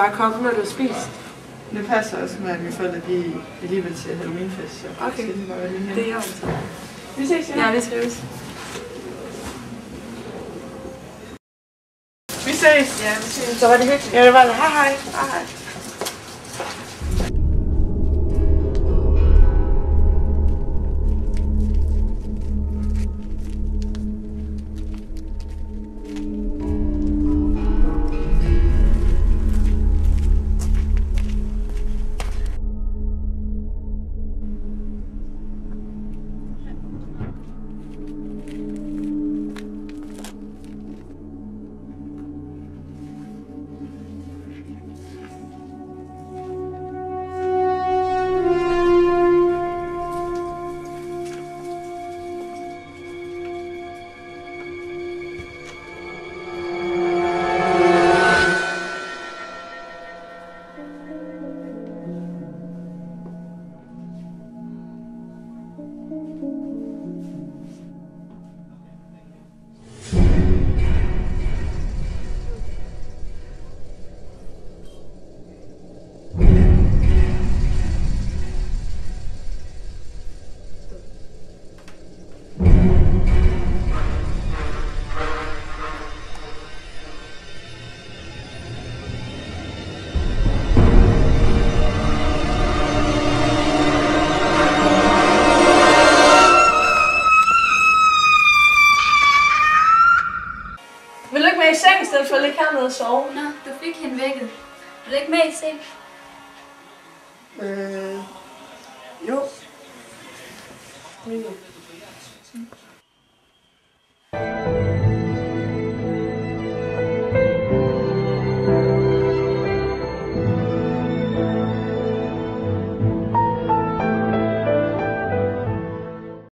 bare komme, når du har spist? Det passer også med, at mine forældre de alligevel til Halloweenfest, så okay. skal de bare være lige. Det er også. Vi ses, ja. Ja, vi trives. Vi ses! Ja, vi ses. Så var det hyggeligt. Ja, det var det. Hej, hej. Hej, hej. Vil du ikke med i seng, i stedet for at ligge hernede og sove? Nå, du fik hende vækket. Vil du ikke med i seng? Jo. Mingo.